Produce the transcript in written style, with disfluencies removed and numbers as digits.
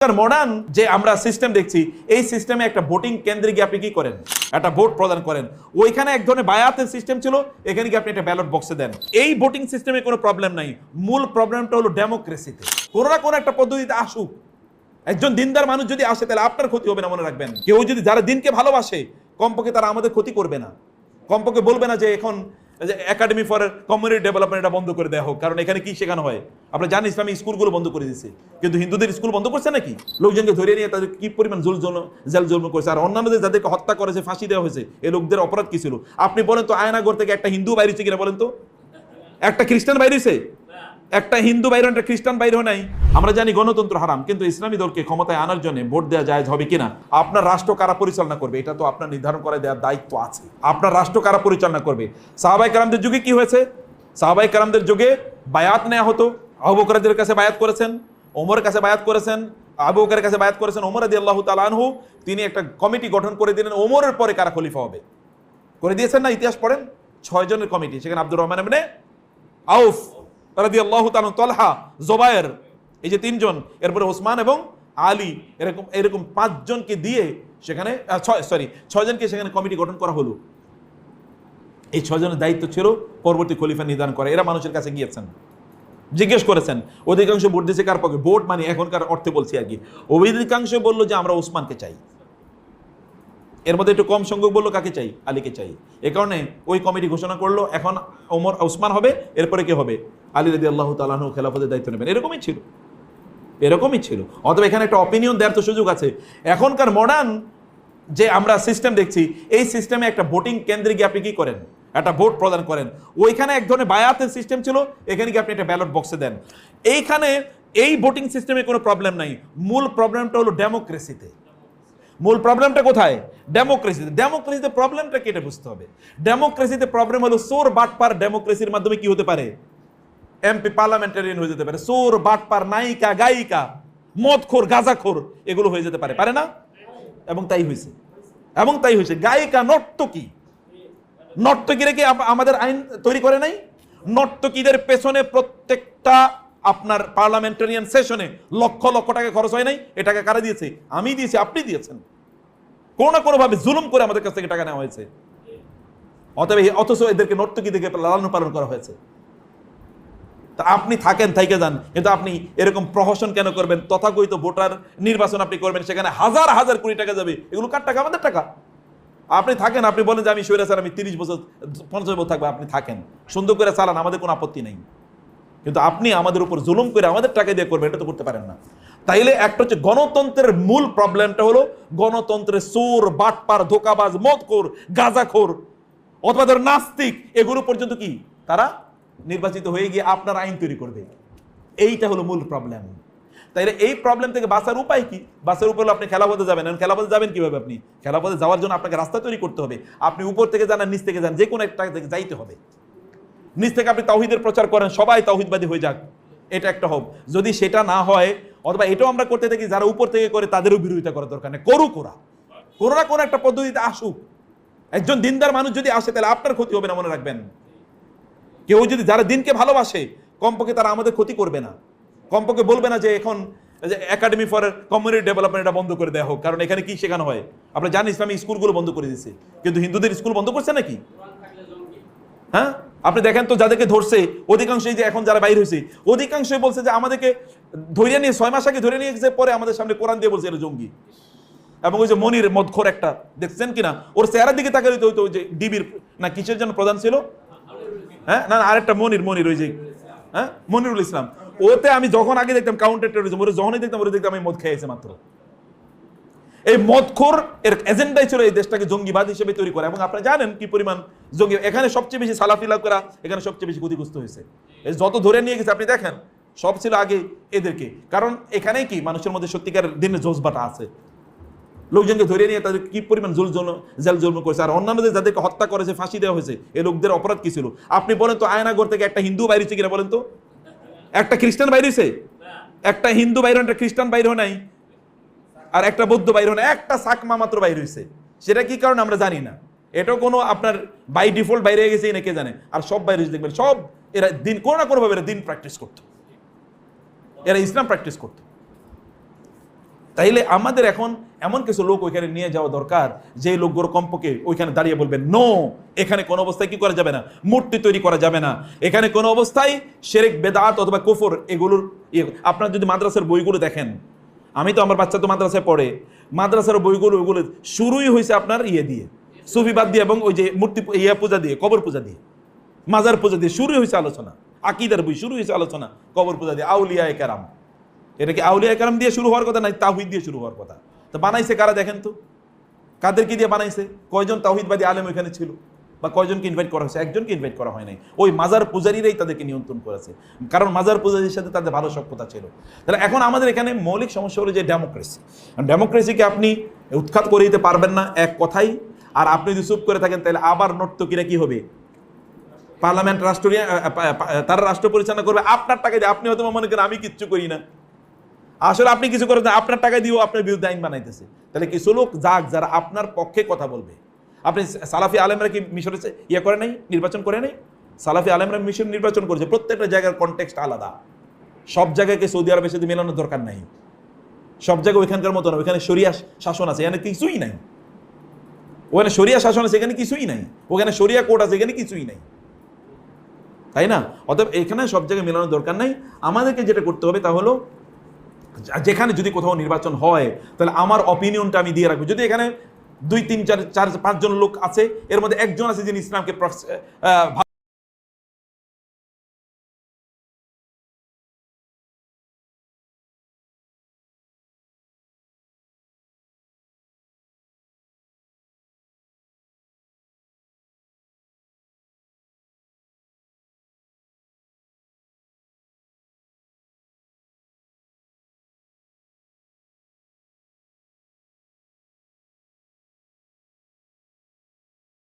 Modern যে আমরা system দেখছি, এই সিস্টেমে একটা ভোটিং কেন্দ্রে গিয়ে আপনি কি করেন, একটা ভোট প্রদান করেন। ওইখানে এক ধরনের বায়াতের সিস্টেম ছিল, এখানে গিয়ে আপনি একটা ব্যালট বক্সে দেন। এই ভোটিং সিস্টেমে কোনো প্রবলেম নাই, মূল প্রবলেমটা হলো ডেমোক্রেসিতে। কোনো না কোনো একটা পদ্ধতিতে আসুক, একজন দিনদার মানুষ যদি আসে তাহলে আপনার ক্ষতি হবে না, মনে রাখবেন। কেউ যদি যারা দিনকে ভালোবাসে, কমপক্ষে তারা আমাদের ক্ষতি করবে না, কমপক্ষে বলবে না যে এখন একাডেমি ফর কমিউনিটি ডেভেলপমেন্ট এটা বন্ধ করে দেওয়া হোক, কারণ এখানে কি শেখানো হয়। আপনারা জানেন ইসলামিক স্কুলগুলো বন্ধ করে দিচ্ছে, কিন্তু হিন্দুদের স্কুল বন্ধ করছে নাকি? লোকজনকে ধরে নিয়ে তাদের কি পরিমাণ জেল জুলম করছে, আর অন্যান্যদের যাদেরকে হত্যা করেছে, ফাঁসি দেওয়া হয়েছে, এই লোকদের অপরাধ কি ছিল? আপনি বলেন তো, আয়নাগর থেকে একটা হিন্দু বাইরে হচ্ছে কিনা বলেন তো? একটা খ্রিস্টান বাইরে হয়েছে? একটা হিন্দু বাইরে, একটা খ্রিস্টান বাইরে নাই। আমরা জানি গণতন্ত্র হারাম, কিন্তু ইসলামী দলকে ক্ষমতায় আনার জন্য ভোট দেওয়া জায়েজ হবে কিনা, আপনার রাষ্ট্র কারা পরিচালনা করবে, এটা তো আপনার নির্ধারণ করে দেওয়ার দায়িত্ব আছে। আপনার রাষ্ট্র কারা পরিচালনা করবে? সাহাবায়ে কেরামদের যুগে কি হয়েছে? সাহাবায়ে কেরামদের যুগে বায়াত নেওয়া হতো। আবু বকরের কাছে বায়াত করেছেন, ওমরের কাছে বায়াত করেছেন, আবু বকরের কাছে বায়াত করেছেন ওমর রাদিয়াল্লাহু তাআলা আনহু। তিনি একটা কমিটি গঠন করে দিলেন, ওমরের পরে কারা খলিফা হবে করে দিয়েছেন না? ইতিহাস পড়েন, 6 জনের কমিটি। সেখানে আব্দুর রহমান ইবনে আউফ রাদিয়াল্লাহু তাআলা, তালহা, জুবায়ের, এই যে 3 জন, এরপরে ওসমান এবং আলী, এরকম 5 জনকে দিয়ে সেখানে 6 জনকে সেখানে কমিটি গঠন করা হলো। এই 6 জনের দায়িত্ব ছিল পরবর্তী খলিফা নির্ধারণ করা। এরা মানুষের কাছে গিয়েছেন, জিজ্ঞেস করেছেন, অধিকাংশ ভোট দিয়েছে কার পক্ষে? ভোট মানে এখনকার অর্থে বলছি আর কি। অধিকাংশ বললো যে আমরা ওসমানকে চাই। এর মধ্যে একটু কম সংখ্যক বললো কাকে চাই? আলীকে চাই। এ কারণে ওই কমিটি ঘোষণা করলো এখন ওসমান হবে, এরপরে কে হবে? আলী রাদিয়াল্লাহু তাআলা আনহু খেলাফতের দায়িত্ব নেবেন। এরকমই ছিল। অথবা এখানে একটা অপিনিয়ন দেওয়ার তো সুযোগ আছে। এখনকার মডার্ন যে আমরা সিস্টেম দেখছি, এই সিস্টেমে একটা ভোটিং কেন্দ্রে গিয়ে আপনি কি করেন, একটা ভোট প্রদান করেন। ওইখানে এক ধরনের বায়াতের সিস্টেম ছিল, এখানে গিয়ে আপনি একটা ব্যালট বক্সে দেন। এইখানে এই ভোটিং সিস্টেমে কোনো প্রবলেম নাই, মূল প্রবলেমটা হলো ডেমোক্রেসিতে। মূল প্রবলেমটা কোথায়? ডেমোক্রেসিতে প্রবলেমটা কেটে বুঝতে হবে। ডেমোক্রেসিতে প্রবলেম হলো চোর বাটপার। ডেমোক্রেসির মাধ্যমে কি হতে পারে? এমপি, পার্লামেন্টারিয়ান হয়ে যেতে পারে। চোর বাটপার, নায়িকা, গায়িকা, মদখোর, গাঁজাখোর, এগুলো হয়ে যেতে পারে, পারে না? এবং তাই হয়েছে। গায়িকা, নর্তকীরা কি আমাদের আইন তৈরি করে নাই? নর্তকীদের পেছনে প্রত্যেকটা আপনার পার্লামেন্টারিয়ান সেশনে লক্ষ লক্ষ টাকা খরচ হয় নাই? এ টাকা কারা দিয়েছে? আমি দিয়েছি, আপনি দিয়েছেন। কোনো না কোনো ভাবে জুলুম করে আমাদের কাছ থেকে টাকা নেওয়া হয়েছে। অথচ এদেরকে নর্তকী থেকে লালন পালন করা হয়েছে। তা আপনি থাকেন, থাইকে যান, কিন্তু আপনি এরকম প্রহসন কেন করবেন? তথাকথিত ভোটার নির্বাচন আপনি করবেন, সেখানে হাজার হাজার কোটি টাকা যাবে। এগুলো কার টাকা? আমাদের টাকা। আপনি থাকেন, আপনি বলেন যে আমি স্বৈরাচার, আমি 30 বছর 50 বছর থাকবো। আপনি থাকেন, সুন্দর করে চালান, আমাদের কোনো আপত্তি নেই। কিন্তু আপনি আমাদের উপর জুলুম করে আমাদের টাকা দিয়ে করবেন, এটা তো করতে পারেন না। তাইলে একটা হচ্ছে গণতন্ত্রের মূল প্রবলেমটা হলো গণতন্ত্রের চোর, বাটপার, ধোকাবাজ, মদখোর, গাঁজাখোর অথবা ধর নাস্তিক, এগুলো পর্যন্ত কি তারা নির্বাচিত হয়ে গিয়ে আপনার আইন তৈরি করবে। এইটা হলো মূল প্রবলেম। তাইলে এই প্রবলেম থেকে বাঁচার উপায় কি? বাঁচার উপায় হলো আপনি খেলাপথে যাবেন। খেলাপথে যাবেন কিভাবে? আপনি খেলাপথে যাওয়ার জন্য আপনাকে রাস্তা তৈরি করতে হবে। আপনি উপর থেকে যান আর নিচ থেকে যান, যে কোনো একটা থেকে যাইতে হবে। নিচ থেকে আপনি তাওহীদের প্রচার করেন, সবাই তাওহীদবাদী হয়ে যাক, এটা একটা হোক। যদি সেটা না হয়, অথবা এটাও আমরা করতে থাকি, যারা উপর থেকে করে তাদেরও বিরোধিতা করার দরকার নেই, করুক ওরা। কোনো না কোনো একটা পদ্ধতিতে আসুক, একজন দিনদার মানুষ যদি আসে তাহলে আপনার ক্ষতি হবে না, মনে রাখবেন। কেউ যদি যারা দিনকে ভালোবাসে, কমপক্ষে তারা আমাদের ক্ষতি করবে না, কমপক্ষে বলবে না যে এখন একাডেমি ফর কমিউনিটি ডেভেলপমেন্ট এটা বন্ধ করে দেওয়া হোক, কারণ এখানে কি শেখানো হয়। আপনারা জানেন ইসলামিক স্কুলগুলো বন্ধ করে দিচ্ছে, কিন্তু হিন্দুদের স্কুল বন্ধ করছে নাকি? হ্যাঁ, আপনি দেখেন তো, যাদেরকে ধরছে অধিকাংশই যে এখন যারা বাইর হয়েছে, অধিকাংশই বলছে যে আমাদেরকে ধরে নিয়ে 6 মাস আগে ধরে নিয়ে গেছে, পরে আমাদের সামনে কোরআন দিয়ে বলছে এটা জঙ্গি। এবং ওই যে মনির মদখোর একটা দেখছেন কিনা, ওর চেহারার দিকে তাকালে তো ওই যে ডিবির না কিসের জন্য প্রধান ছিল, হ্যাঁ না আরেকটা মনির ওই যে মনিরুল ইসলাম, ওতে আমি যখন আগে দেখতাম কাউন্টার টেরোরিজম, ওরে যখনই দেখতাম আমি মদ খেয়েছে মাত্র। এই মদখোর এর এজেন্ডাই ছিল এই দেশটাকে জঙ্গিবাদ হিসেবে তৈরি করা। এবং আপনারা জানেন কি পরিমাণ জঙ্গি এখানে সবচেয়ে বেশি সালাফিলা করা, এখানে সবচেয়ে বেশি ক্ষতিগ্রস্ত হয়েছে। যত ধরে নিয়ে গেছে আপনি দেখেন, সব ছিল আগে এদেরকে। কারণ এখানেই কি মানুষের মধ্যে সত্যিকার দিনের জজবাটা আছে। লোকজনকে ধরে নিয়ে তাদের কি পরিমাণ জেল জুলম করেছে, আর অন্যান্যদের যাদেরকে হত্যা করেছে, ফাঁসি দেওয়া হয়েছে, এই লোকদের অপরাধ কি ছিল? আপনি বলেন তো, আয়নাগর থেকে একটা হিন্দু বাইরে হচ্ছে কিনা বলেন তো? একটা খ্রিস্টান বাইরে হয়েছে? একটা হিন্দু বাইরে, একটা খ্রিস্টান বাইরে নাই, আর একটা বৌদ্ধ বাইরে নাই, একটা সাকমা মাত্র বাইরে হয়েছে। সেটা কি কারণ আমরা জানি না। এটাও কোনো আপনার বাই ডিফল্ট বাইরে গেছে না কে জানে। আর সব বাইরে দেখবেন, সব এরা দিন কোনো না কোনো ভাবে এরা দিন প্র্যাকটিস করতো, এরা ইসলাম প্র্যাকটিস করতো। তাইলে আমাদের এখন এমন কিছু লোক ওইখানে নিয়ে যাওয়া দরকার, যে লোকগুলো কমপক্ষে ওইখানে দাঁড়িয়ে বলবে নো, এখানে কোনো অবস্থায় কি করা যাবে না, মূর্তি তৈরি করা যাবে না, এখানে কোনো অবস্থায় শিরক বেদাত অথবা কুফর এগুলোর আপনারা যদি মাদ্রাসার বইগুলো দেখেন, আমি তো আমার বাচ্চা তো মাদ্রাসায় পড়ে, মাদ্রাসার বইগুলো ওইগুলো শুরুই হয়েছে আপনার দিয়ে সুফিবাদ দিয়ে এবং ওই যে মূর্তি পূজা দিয়ে, কবর পূজা দিয়ে, মাজার পূজা দিয়ে শুরু হয়েছে আলোচনা। আকীদার বই শুরু হয়েছে আলোচনা কবর পূজা দিয়ে, আউলিয়ায়ে কেরাম। এটা কি আউলিয়ায়ে কেরাম দিয়ে শুরু হওয়ার কথা, নাই তাওহীদ দিয়ে শুরু হওয়ার কথা? তো বানাইছে কারা দেখেন তো, কাদেরকে দিয়ে বানাইছে? কয়জন তাওহীদবাদী আলেম ওইখানে ছিল, বা কয়জনকে ইনভাইট করা হয়েছে? একজনকে ইনভাইট করা হয় নাই। ওই মাজার পূজারীরাই তাদেরকে নিয়ন্ত্রণ করেছে, কারণ মাজার পূজারীর সাথে তাদের ভালো সখ্যতা ছিল। তাহলে এখন আমাদের এখানে মৌলিক সমস্যা হলো যে ডেমোক্রেসিকে আপনি উৎখাত করে দিতে পারবেন না এক কথাই। আর আপনি যদি চুপ করে থাকেন তাহলে আবার নর্তকীরা কি হবে, পার্লামেন্ট তারা রাষ্ট্র পরিচালনা করবে আপনার টাকা দিয়ে। আপনি হয়তো মনে করেন আমি কিচ্ছু করি না, আসলে আপনি কিছু করেন না, আপনার টাকা দিয়েও আপনার বিরুদ্ধে আইন বানাইতেছে। তাহলে কিছু লোক যাক যারা আপনার পক্ষে কথা বলবে। আপনি সালাফি আলেমরা কি মিশরে করে নাই, নির্বাচন করে নাই? সালাফি আলেমরা মিশর নির্বাচন করেছে। প্রত্যেকটা জায়গার কনটেক্সট আলাদা, সব জায়গাকে সৌদি আরবের সাথে মেলানোর দরকার নাই। সব জায়গায় ওইখানকার মতো না, ওইখানে শরিয়া শাসন আছে, এখানে কিছুই নাই। ওখানে শরিয়া শাসন আছে, এখানে কিছুই নাই। ওখানে শরিয়া কোর্ট আছে, এখানে কিছুই নাই, তাই না? অতএব এখানে সব জায়গায় মেলানোর দরকার নাই। আমাদেরকে যেটা করতে হবে তা হলো, যেখানে যদি কোথাও নির্বাচন হয় তাহলে আমার অপিনিয়নটা আমি দিয়ে রাখবো। যদি এখানে 2, 3, 4, 5 জন লোক আছে, এর মধ্যে একজন আছে যিনি ইসলামকে